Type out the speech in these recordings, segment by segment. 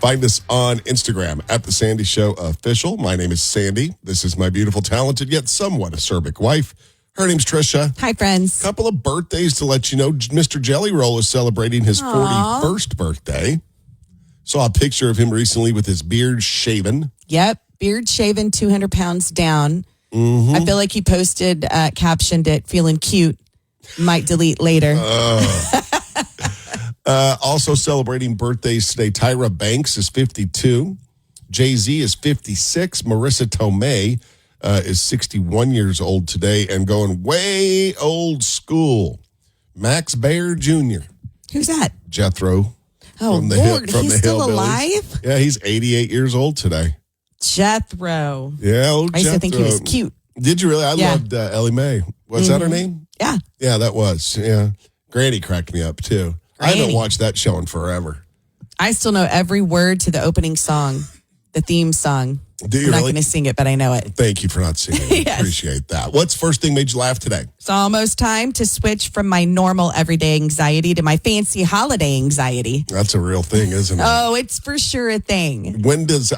Find us on Instagram at The Sandy Show Official. My name is Sandy. This is my beautiful, talented, yet somewhat acerbic wife. Her name's Tricia. Hi, friends. Couple of birthdays to let you know. Mr. Jelly Roll is celebrating his 41st birthday. Saw a picture of him recently with his beard shaven. Yep, beard shaven, 200 pounds down. Mm-hmm. I feel like he posted, captioned it, feeling cute. Might delete later. Also celebrating birthdays today, Tyra Banks is 52. Jay-Z is 56. Marissa Tomei is 61 years old today and going way old school. Max Baer Jr. Who's that? Jethro. Oh, Lord, he's still alive? Yeah, he's 88 years old today. Jethro. Yeah, old I used Jethro. to think he was cute. Did you really? I loved Ellie Mae. What's that her name? Yeah. Yeah, that was. Yeah. Granny cracked me up, too. I haven't watched that show in forever. I still know every word to the opening song, the theme song. Do you I'm not really? going to sing it, but I know it. Thank you for not singing it. Yes. Appreciate that. What's first thing made you laugh today? It's almost time to switch from my normal everyday anxiety to my fancy holiday anxiety. That's a real thing, isn't it? Oh, it's for sure a thing.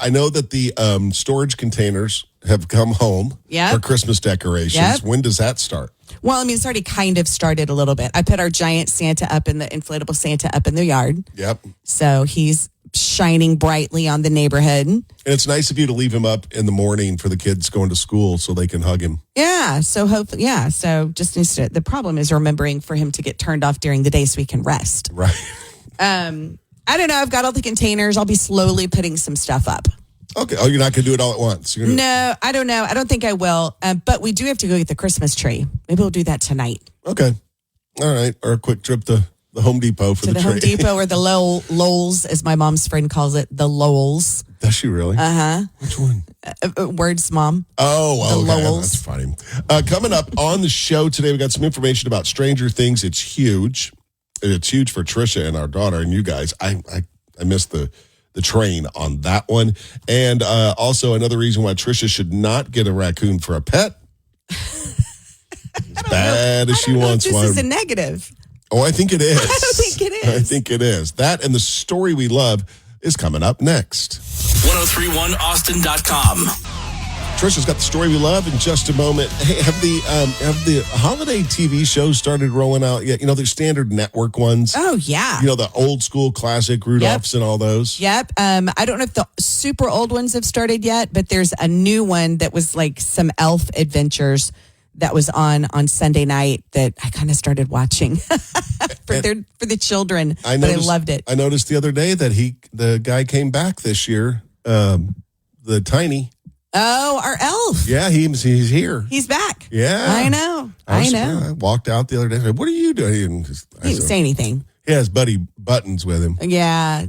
I know that the storage containers have come home for Christmas decorations. Yep. When does that start? Well, I mean, it's already kind of started a little bit. I put our giant Santa up in the inflatable Santa up in the yard. Yep. So he's shining brightly on the neighborhood. And it's nice of you to leave him up in the morning for the kids going to school so they can hug him. Yeah. So hopefully, So just needs to, the problem is remembering for him to get turned off during the day so he can rest. Right. I don't know. I've got all the containers. I'll be slowly putting some stuff up. Okay. Oh, you're not going to do it all at once? No, I don't know. I don't think I will. But we do have to go get the Christmas tree. Maybe we'll do that tonight. Okay. All right. Or a quick trip to the Home Depot for to the Home tree. Depot or the Lowell's, as my mom's friend calls it, the Lowell's. Does she really? Uh-huh. Which one? Words, Mom. Oh, the okay. Lowell's. That's funny. Coming up on the show today, we got some information about Stranger Things. It's huge. It's huge for Tricia and our daughter and you guys. I missed the train on that one. And also another reason why Tricia should not get a raccoon for a pet. As bad as she wants one. This is a negative. Oh, I think it is. I don't think it is. I think it is. That and the story we love is coming up next. 1031austin.com. Tricia's got the story we love in just a moment. Hey, have the holiday TV shows started rolling out yet? You know, the standard network ones. Oh, yeah. You know, the old school classic Rudolph's and all those. Yep. I don't know if the super old ones have started yet, but there's a new one that was like some elf adventures that was on Sunday night that I kind of started watching for the children. I loved it. I noticed the other day that the guy came back this year, the Tiny. Oh, our elf. Yeah, he's here. He's back. Yeah. I know. I know. I walked out the other day and said, "What are you doing?" He didn't say anything. He has Buddy Buttons with him. Yeah.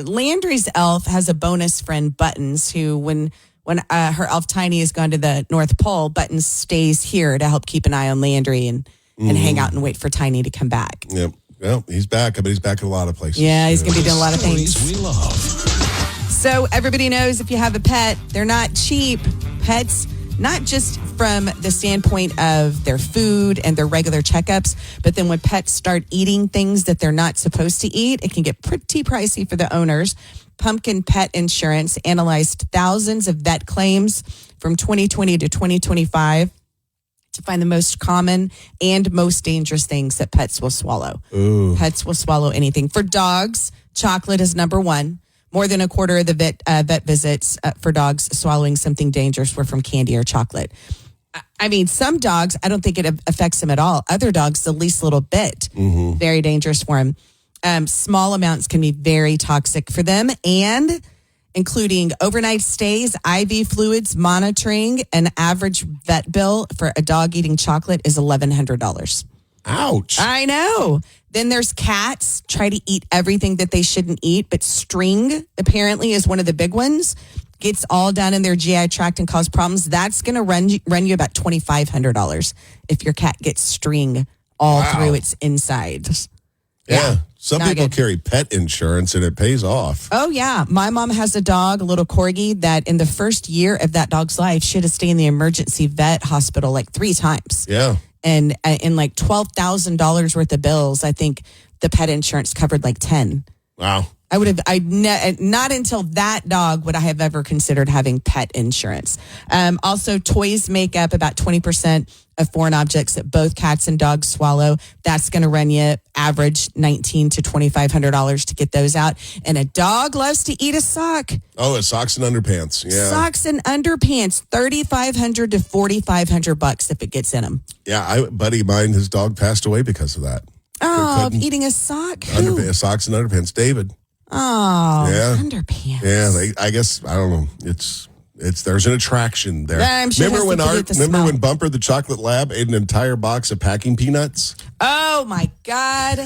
Landry's elf has a bonus friend, Buttons, who when her elf Tiny has gone to the North Pole, Buttons stays here to help keep an eye on Landry and hang out and wait for Tiny to come back. Yep. Well, he's back, but he's back in a lot of places. Yeah, he's going to be doing a lot of things. We love. So everybody knows if you have a pet, they're not cheap. Pets, not just from the standpoint of their food and their regular checkups, but then when pets start eating things that they're not supposed to eat, it can get pretty pricey for the owners. Pumpkin Pet Insurance analyzed thousands of vet claims from 2020 to 2025 to find the most common and most dangerous things that pets will swallow. Ooh. Pets will swallow anything. For dogs, chocolate is number one. More than a quarter of the vet visits for dogs swallowing something dangerous were from candy or chocolate. I mean, some dogs, I don't think it affects them at all. Other dogs, the least little bit, very dangerous for them. Small amounts can be very toxic for them, and including overnight stays, IV fluids, monitoring. An average vet bill for a dog eating chocolate is $1,100. Ouch. I know. Then there's cats, try to eat everything that they shouldn't eat, but string apparently is one of the big ones. Gets all down in their GI tract and cause problems. That's going to run you about $2,500 if your cat gets string all through its insides. Yeah. Some people carry pet insurance and it pays off. Oh, yeah. My mom has a dog, a little corgi, that in the first year of that dog's life, she had to stay in the emergency vet hospital like 3 times. Yeah. And in like $12,000 worth of bills, I think the pet insurance covered like 10. Wow. Not until that dog would I have ever considered having pet insurance. Also, toys make up about 20% of foreign objects that both cats and dogs swallow. That's going to run you average $1,900 to $2,500 to get those out. And a dog loves to eat a sock. Oh, it's socks and underpants. Yeah. Socks and underpants, $3,500 to $4,500 if it gets in them. Yeah, buddy of mine, his dog passed away because of that. Oh, of eating a sock? Socks and underpants. David. Oh, yeah. Underpants. Yeah, I guess, I don't know. There's an attraction there. I'm sure remember when Bumper the Chocolate Lab ate an entire box of packing peanuts? Oh my God.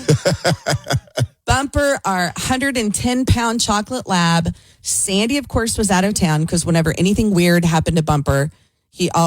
Bumper, our 110-pound chocolate lab. Sandy, of course, was out of town because whenever anything weird happened to Bumper,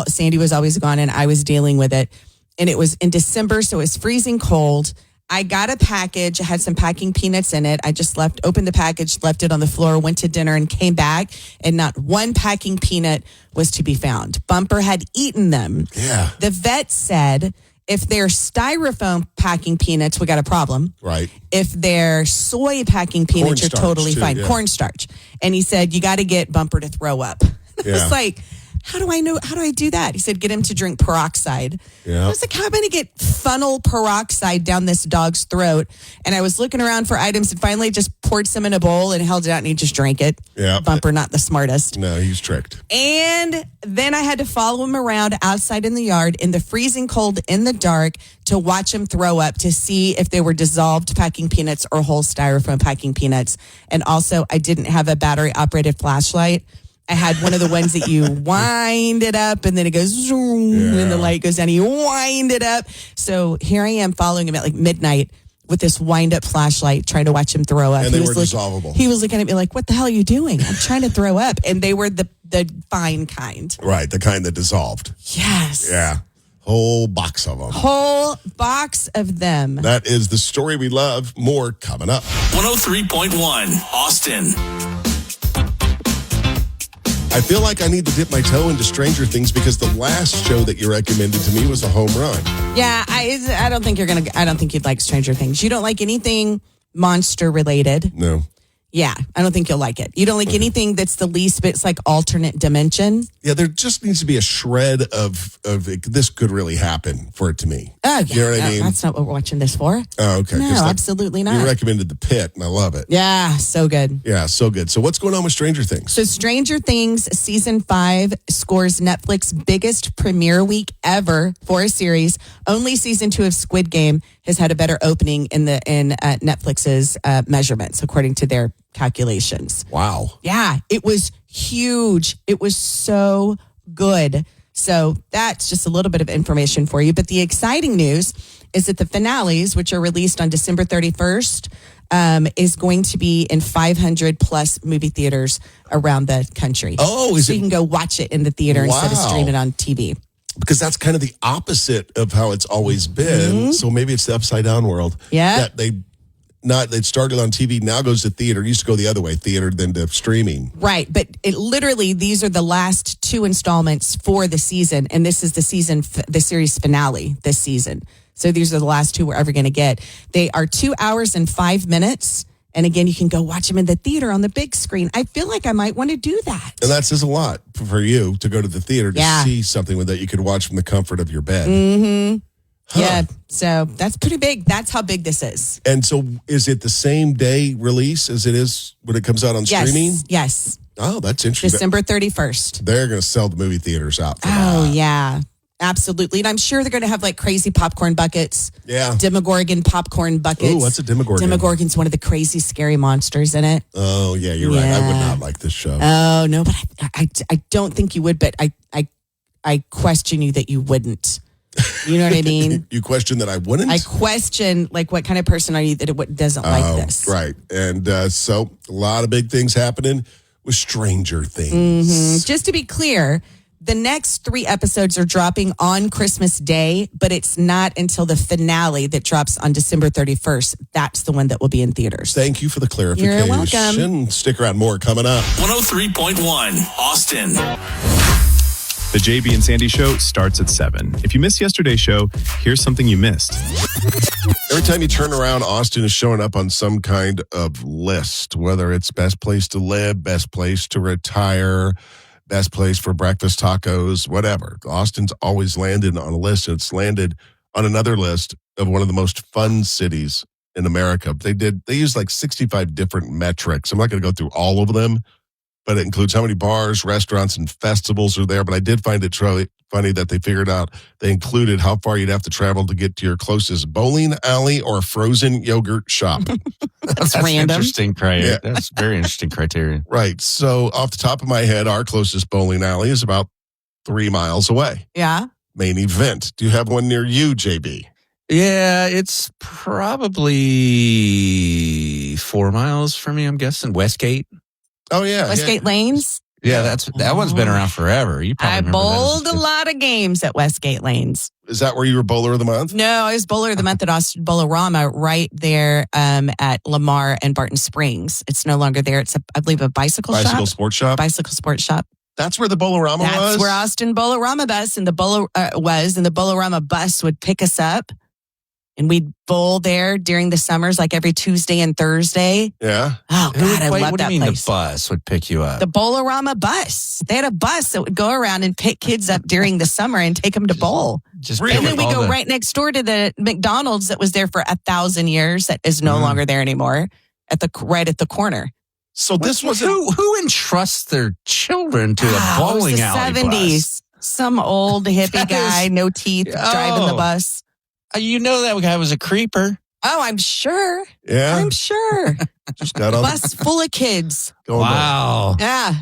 Sandy was always gone and I was dealing with it. And it was in December, so it was freezing cold. I got a package. It had some packing peanuts in it. I just opened the package, left it on the floor, went to dinner and came back. And not one packing peanut was to be found. Bumper had eaten them. Yeah. The vet said, if they're styrofoam packing peanuts, we got a problem. Right. If they're soy packing peanuts, you're totally fine. Yeah. Cornstarch. And he said, you got to get Bumper to throw up. I was like, how do I know? How do I do that? He said, get him to drink peroxide. Yeah. I was like, how am I going to get funnel peroxide down this dog's throat? And I was looking around for items and finally just poured some in a bowl and held it out and he just drank it. Yeah. Bumper, not the smartest. No, he's tricked. And then I had to follow him around outside in the yard in the freezing cold in the dark to watch him throw up to see if they were dissolved packing peanuts or whole styrofoam packing peanuts. And also, I didn't have a battery operated flashlight. I had one of the ones that you wind it up and then it goes zoom and the light goes down. You wind it up. So here I am following him at like midnight with this wind up flashlight trying to watch him throw up. And they were dissolvable. He was looking at me like, what the hell are you doing? I'm trying to throw up. And they were the fine kind. Right. The kind that dissolved. Yes. Yeah. Whole box of them. Whole box of them. That is the story we love. More coming up. 103.1 Austin. I feel like I need to dip my toe into Stranger Things because the last show that you recommended to me was a home run. Yeah, I don't think I don't think you'd like Stranger Things. You don't like anything monster related. No. Yeah, I don't think you'll like it. You don't like anything that's the least bit, it's like alternate dimension. Yeah, there just needs to be a shred of this could really happen for it to me. Oh, yeah. You know what I mean? That's not what we're watching this for. Oh, okay. No, absolutely not. You recommended The Pit, and I love it. Yeah, so good. Yeah, so good. So what's going on with Stranger Things? So Stranger Things Season 5 scores Netflix's biggest premiere week ever for a series. Only Season 2 of Squid Game has had a better opening in Netflix's measurements, according to their calculations. Wow. Yeah, it was huge. It was so good. So that's just a little bit of information for you. But the exciting news is that the finales, which are released on December 31st, is going to be in 500 plus movie theaters around the country. Oh, so you can go watch it in the theater instead of streaming on TV. Because that's kind of the opposite of how it's always been. Mm-hmm. So maybe it's the upside down world. Yeah. That it started on TV, now goes to theater. It used to go the other way, theater, then to streaming. Right. But these are the last 2 installments for the season. And this is the series finale this season. So these are the last 2 we're ever going to get. They are 2 hours and 5 minutes. And again, you can go watch them in the theater on the big screen. I feel like I might want to do that. And that says a lot for you to go to the theater to see something that you could watch from the comfort of your bed. Mm-hmm. Huh. Yeah, so that's pretty big. That's how big this is. And so is it the same day release as it is when it comes out on streaming? Yes. Oh, that's interesting. December 31st. They're going to sell the movie theaters out for that. Oh, yeah. Absolutely. And I'm sure they're going to have like crazy popcorn buckets. Yeah. Demogorgon popcorn buckets. Ooh, what's a Demogorgon? Demogorgon's one of the crazy, scary monsters in it. Oh, yeah, you're right. I would not like this show. Oh, no, but I don't think you would, but I question you that you wouldn't. You know what I mean? You question that I wouldn't? I question, like, what kind of person are you that doesn't like this? Right. And so a lot of big things happening with Stranger Things. Mm-hmm. Just to be clear, the next 3 episodes are dropping on Christmas Day, but it's not until the finale that drops on December 31st. That's the one that will be in theaters. Thank you for the clarification. You're welcome. Stick around, more coming up. 103.1 Austin. The JB and Sandy Show starts at 7. If you missed yesterday's show, here's something you missed. Every time you turn around, Austin is showing up on some kind of list, whether it's best place to live, best place to retire, best place for breakfast tacos, whatever. Austin's always landed on a list, and it's landed on another list of one of the most fun cities in America. They used like 65 different metrics. I'm not going to go through all of them, but it includes how many bars, restaurants, and festivals are there. But I did find it truly funny that they included how far you'd have to travel to get to your closest bowling alley or frozen yogurt shop. That's random. Interesting criteria. Yeah. That's very interesting criteria. Right. So off the top of my head, our closest bowling alley is about 3 miles away. Yeah. Main event. Do you have one near you, JB? Yeah, it's probably 4 miles from me, I'm guessing. Westgate. Oh, yeah. Westgate Lanes. Yeah, that one's been around forever. You probably I remember that as bowled a kid. lot of games at Westgate Lanes. Is that where you were bowler of the month? No, I was bowler of the month at Austin Bolarama right there at Lamar and Barton Springs. It's no longer there. It's, I believe, a bicycle sports shop? bicycle sports shop. That's where the Bolarama was? That's where Austin Bolarama bus and the Bolarama bus would pick us up. And we'd bowl there during the summers, like every Tuesday and Thursday. Yeah. Oh, God, I love What do that you mean place. the bus would pick you up? The Bolarama bus. They had a bus that would go around and pick kids up during the summer and take them to bowl. Just Really? And then we all go the- right next door to the McDonald's that was there for 1,000 years that is no longer there anymore right at the corner. So this wasn't... Who entrusts their children to a It was bowling the alley 70s. Some old hippie That is- guy, no teeth, driving the bus. You know that guy was a creeper. Oh, I'm sure. Yeah. I'm sure. Just got on Bus full of kids. going Wow. Yeah.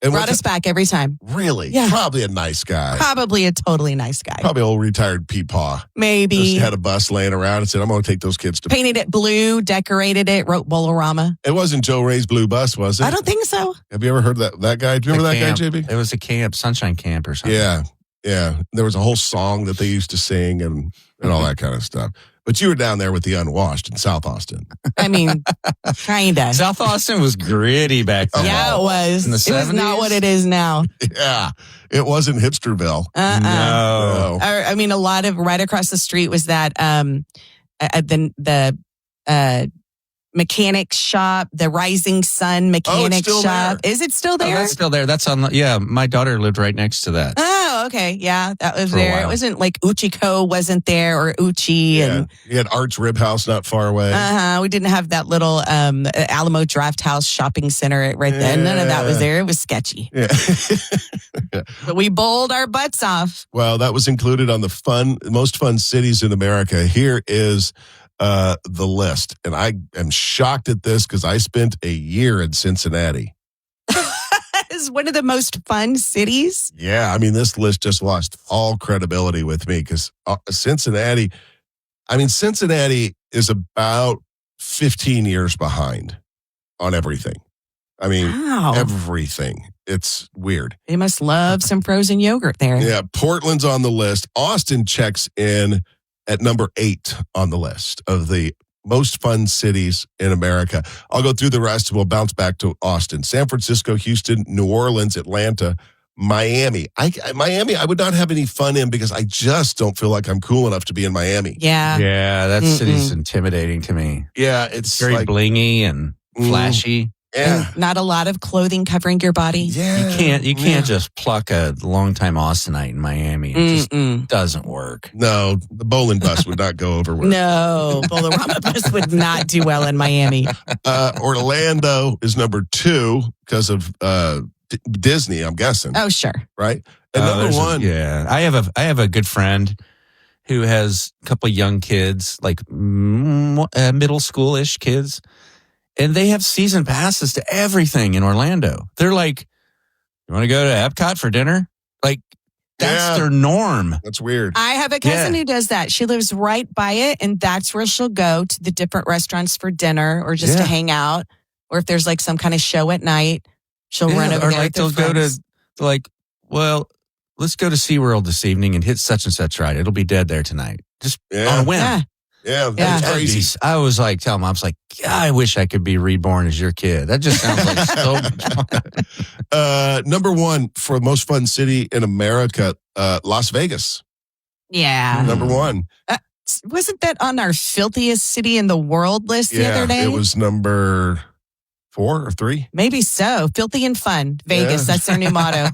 And Brought us back every time. Really? Yeah. Probably a nice guy. Probably a totally nice guy. Probably old retired peepaw. Maybe. Just had a bus laying around and said, I'm going to take those kids to... Painted it blue, decorated it, wrote Bolarama. It wasn't Joe Ray's blue bus, was it? I don't think so. Have you ever heard that guy? Do you remember that guy, JB? It was a camp, sunshine camp or something. Yeah. Yeah. There was a whole song that they used to sing and all that kind of stuff. But you were down there with the unwashed in South Austin. I mean, kind of. South Austin was gritty back then. Yeah, it was. In the It was not 70s? what it is now. Yeah. It wasn't Hipsterville. No. I mean, a lot of right across the street was that the mechanic shop, the Rising Sun mechanic still shop. there. Is it still Oh, there? that's still there. That's on. My daughter lived right next to that. Oh, okay. Yeah, that was For a there. It while. wasn't like Uchiko wasn't there or Uchi. Yeah. And You had Art's Rib House not far away. we didn't have that little Alamo Draft House shopping center right there. None of that was there. It was sketchy. Yeah. But we bowled our butts off. Well, that was included on the most fun cities in America. Here is the list. And I am shocked at this because I spent a year in Cincinnati. It's one of the most fun cities. Yeah, I mean, this list just lost all credibility with me because Cincinnati is about 15 years behind on everything. I mean, Wow. everything. It's weird. They must love some frozen yogurt there. Yeah, Portland's on the list. Austin checks in at number 8 on the list of the most fun cities in America. I'll go through the rest and we'll bounce back to Austin. San Francisco, Houston, New Orleans, Atlanta, Miami. Miami, I would not have any fun in because I just don't feel like I'm cool enough to be in Miami. Yeah. Yeah, that city's intimidating to me. Yeah, it's Very like, blingy and flashy. yeah. And not a lot of clothing covering your body. Yeah. You can't just pluck a longtime Austinite in Miami. It just doesn't work. No, the bowling bus would not go over well. No, Bolarama bus would not do well in Miami. Orlando is number 2 because of Disney, I'm guessing. Oh, sure. Right? And number 1. I have a good friend who has a couple of young kids, like middle school-ish kids, and they have season passes to everything in Orlando. They're like, you want to go to Epcot for dinner? Like, that's their norm. That's weird. I have a cousin who does that. She lives right by it, and that's where she'll go to the different restaurants for dinner or just to hang out. Or if there's like some kind of show at night, she'll run over or there. like with they'll her go friends. to, like, well, let's go to SeaWorld this evening and hit such and such ride. It'll be dead there tonight. Just on a whim. Yeah. Yeah, Yeah. that's crazy. I was like, tell him, I was like, I wish I could be reborn as your kid. That just sounds like so fun. Number one for most fun city in America, Las Vegas. Yeah. Number one. Wasn't that on our filthiest city in the world list the other day? It was number 4 or 3. Maybe so. Filthy and fun. Vegas. Yeah. That's their new motto.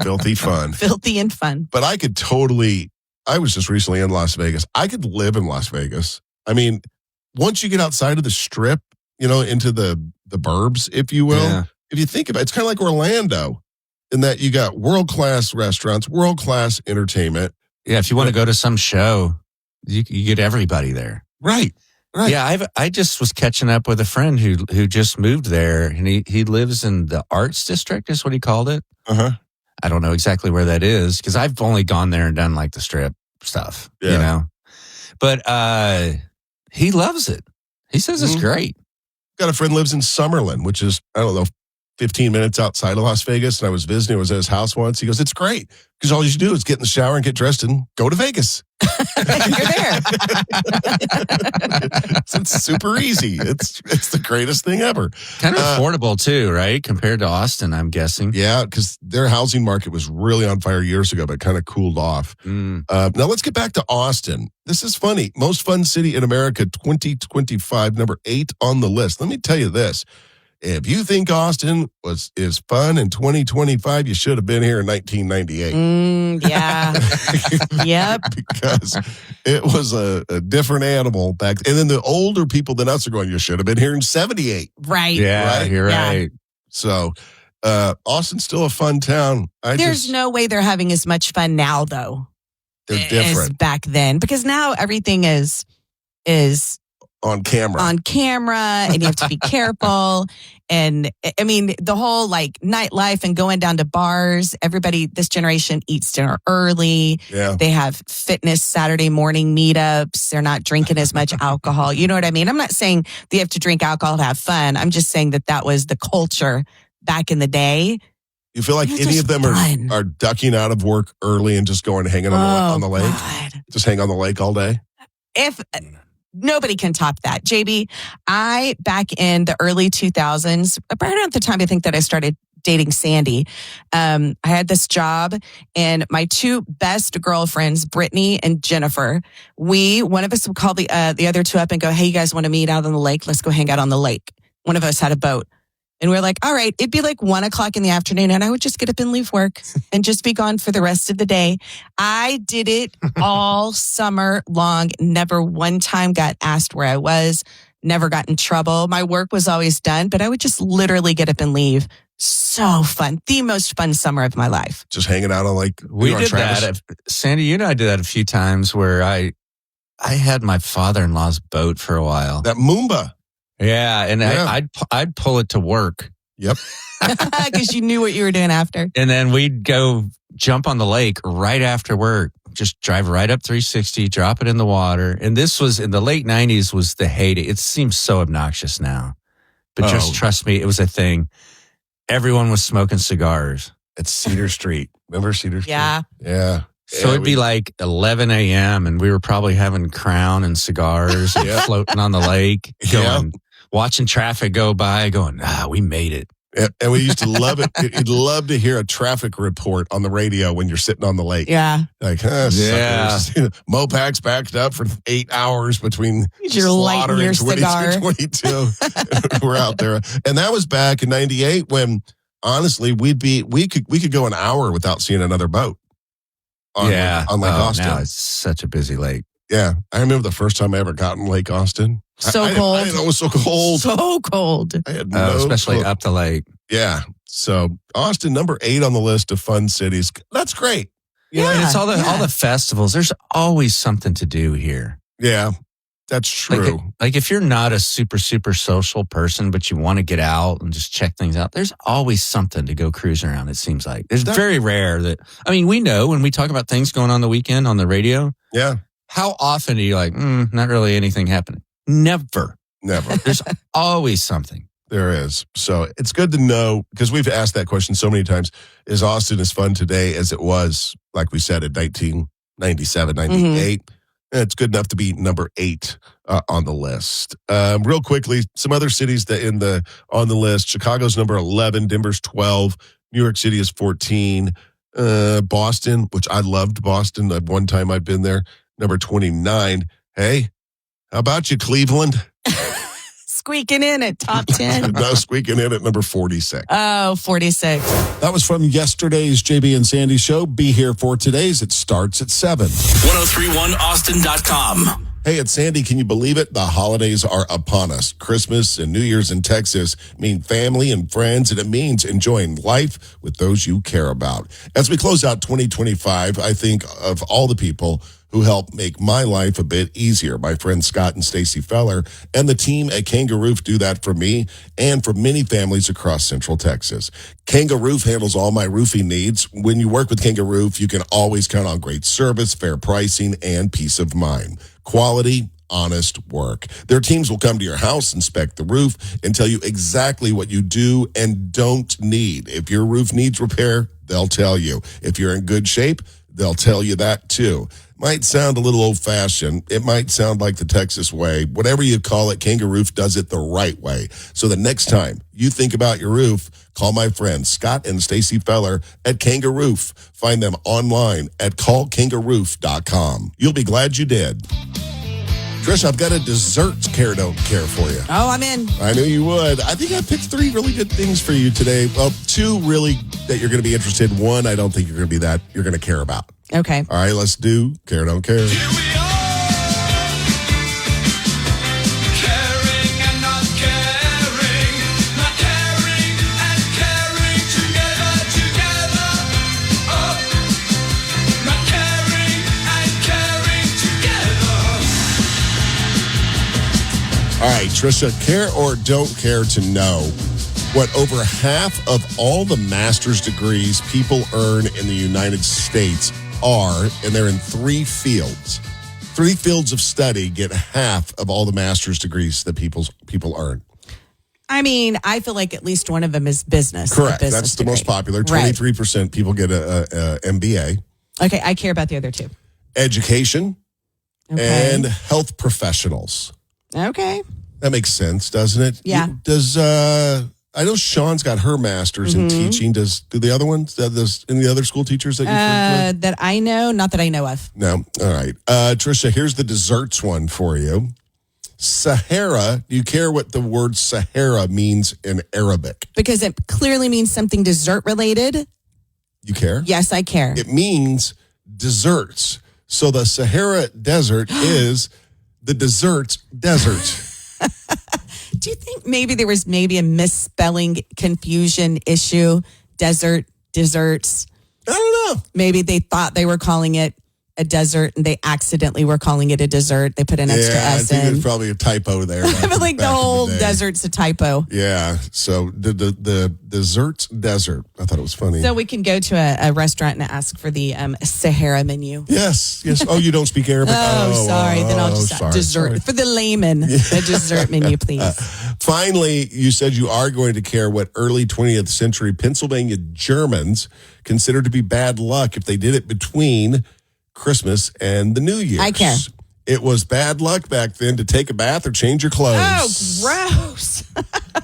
Filthy fun. Filthy and fun. But I was just recently in Las Vegas. I could live in Las Vegas. I mean, once you get outside of the strip, into the burbs, if you will, Yeah. if you think about it, it's kind of like Orlando in that you got world-class restaurants, world-class entertainment. Yeah, if you want to go to some show, you get everybody there. Right. Yeah, I just was catching up with a friend who just moved there, and he lives in the Arts District, is what he called it. Uh-huh. I don't know exactly where that is because I've only gone there and done like the strip stuff, But he loves it. He says it's great. Got a friend lives in Summerlin, which is, I don't know, 15 minutes outside of Las Vegas. And I was visiting, I was at his house once. He goes, it's great because all you should do is get in the shower and get dressed and go to Vegas. You're there. It's super easy. It's the greatest thing ever. Kind of affordable too, right? Compared to Austin, I'm guessing. Yeah, because their housing market was really on fire years ago, but kind of cooled off. Now let's get back to Austin. This is funny. Most fun city in America, 2025, number 8 on the list. Let me tell you this. If you think Austin is fun in 2025, you should have been here in 1998. Yeah. Yep. Because it was a different animal back. And then the older people than us are going, you should have been here in 78. Right. Yeah, Right? you're Yeah. right. So Austin's still a fun town. There's no way they're having as much fun now, though. They're As different back then, because now everything is on camera. and you have to be careful. And I mean, the whole like nightlife and going down to bars, everybody, this generation eats dinner early. Yeah. They have fitness Saturday morning meetups. They're not drinking as much alcohol. You know what I mean? I'm not saying they have to drink alcohol to have fun. I'm just saying that was the culture back in the day. You feel like It's any just of them fun. are ducking out of work early and just going hanging on the lake? God. Just hang on the lake all day? If nobody can top that. JB, back in the early 2000s, right around the time I think that I started dating Sandy, I had this job, and my 2 best girlfriends, Brittany and Jennifer, one of us would call the other 2 up and go, hey, you guys want to meet out on the lake? Let's go hang out on the lake. One of us had a boat. And we're like, all right, it'd be like 1:00 in the afternoon, and I would just get up and leave work and just be gone for the rest of the day. I did it all summer long. Never one time got asked where I was, never got in trouble. My work was always done, but I would just literally get up and leave. So fun. The most fun summer of my life. Just hanging out on like We did that. Sandy, you and I did that a few times where I had my father-in-law's boat for a while. That Moomba. Yeah, and Yeah. I'd pull it to work. Yep. Because you knew what you were doing after. And then we'd go jump on the lake right after work. Just drive right up 360, drop it in the water. And this was in the late 90s was the heyday. It seems so obnoxious now. But just trust me, it was a thing. Everyone was smoking cigars. It's Cedar Street. Remember Cedar Street? Yeah. Yeah. So it'd be like 11 a.m. and we were probably having Crown and cigars and floating on the lake, watching traffic go by, going, we made it. And we used to love it. You'd love to hear a traffic report on the radio when you're sitting on the lake. Yeah. Like, suckers. Mopac's backed up for 8 hours between You're Slaughter lighting your and cigar. 22. We're out there. And that was back in 98 when, honestly, we could go an hour without seeing another boat on Lake Austin. Now it's such a busy lake. Yeah. I remember the first time I ever got in Lake Austin. So I cold. I didn't know it was so cold. So cold. I had no Especially clue. up the lake. Yeah. So Austin, number 8 on the list of fun cities. That's great. You know, and it's all the festivals. There's always something to do here. Yeah, that's true. Like if you're not a super, super social person, but you want to get out and just check things out, there's always something to go cruising around, it seems like. It's very rare that, we know when we talk about things going on the weekend on the radio. Yeah. How often are you like, not really anything happening? Never. There's always something. There is. So it's good to know, because we've asked that question so many times, is Austin as fun today as it was, like we said, in 1997, 98? It's good enough to be number 8 on the list. Real quickly, some other cities that on the list. Chicago's number 11, Denver's 12, New York City is 14, Boston, which I loved Boston. One time I've been there, number 29. Hey, how about you, Cleveland? Squeaking in at top 10. No, squeaking in at number 46. Oh, 46. That was from yesterday's JB and Sandy show. Be here for today's. It starts at 7. 1031austin.com. Hey, it's Sandy. Can you believe it? The holidays are upon us. Christmas and New Year's in Texas mean family and friends, and it means enjoying life with those you care about. As we close out 2025, I think of all the people who helped make my life a bit easier. My friends Scott and Stacy Feller and the team at Kangaroo do that for me and for many families across Central Texas. Kangaroo handles all my roofing needs. When you work with Kangaroo, you can always count on great service, fair pricing, and peace of mind. Quality, honest work. Their teams will come to your house, inspect the roof, and tell you exactly what you do and don't need. If your roof needs repair, they'll tell you. If you're in good shape, they'll tell you that too. Might sound a little old-fashioned. It might sound like the Texas way. Whatever you call it, Kangaroo does it the right way. So the next time you think about your roof, call my friends Scott and Stacy Feller at Kangaroo. Find them online at callkangaroo.com. You'll be glad you did. Trish, I've got a dessert care, don't care for you. Oh, I'm in. I knew you would. I think I picked 3 really good things for you today. Well, 2 really that you're going to be interested in. 1, I don't think you're going to be that you're going to care about. Okay. All right, let's do care, don't care. Here we are, caring and not caring, not caring and caring together. Oh, not caring and caring together. All right, Tricia, care or don't care to know what over half of all the master's degrees people earn in the United States are, and they're in 3 fields. 3 fields of study get half of all the master's degrees that people earn. I mean, I feel like at least one of them is business. Correct. Business That's the degree. most popular. Right. 23% people get a MBA. Okay, I care about the other 2. Education Okay. and health professionals. Okay. That makes sense, doesn't it? Yeah. Does I know Sean's got her master's in teaching. Do the other ones? Does any other school teachers that you've worked with? That I know, not that I know of. No. All right. Tricia, here's the desserts one for you. Sahara. Do you care what the word Sahara means in Arabic? Because it clearly means something dessert related. You care? Yes, I care. It means desserts. So the Sahara Desert is the dessert desert. Do you think maybe there was maybe a misspelling confusion issue? Desserts. I don't know. Maybe they thought they were calling it a desert and they accidentally were calling it a dessert. They put an extra I S think in. there's probably a typo there. I feel like the back in whole day. desert's a typo. Yeah. So the desserts desert. I thought it was funny. So we can go to a restaurant and ask for the Sahara menu. Yes. Oh, you don't speak Arabic? Oh, sorry. Then I'll just sorry, dessert sorry. for the layman. The dessert menu, please. Finally, you said you are going to care what early 20th century Pennsylvania Germans considered to be bad luck if they did it between Christmas and the New Year's. I care. It was bad luck back then to take a bath or change your clothes. Oh,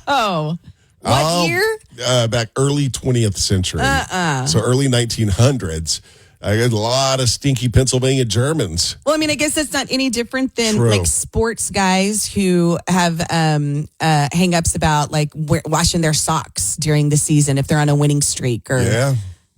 gross. What year? Back early 20th century. So early 1900s. I got a lot of stinky Pennsylvania Germans. Well, I mean, I guess that's not any different than True. like sports guys who have hang-ups about like washing their socks during the season if they're on a winning streak or Yeah.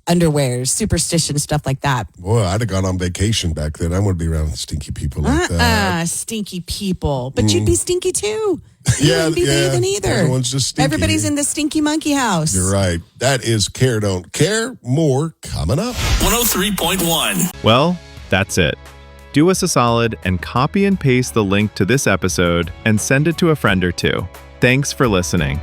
underwear, superstition, stuff like that. Boy, I'd have gone on vacation back then. I want to be around stinky people like that. Stinky people. But you'd be stinky too. You Yeah, wouldn't be yeah. bathing either. Everyone's just stinky. Everybody's in the stinky monkey house. You're right. That is Care Don't Care. More coming up. 103.1. Well, that's it. Do us a solid and copy and paste the link to this episode and send it to a friend or two. Thanks for listening.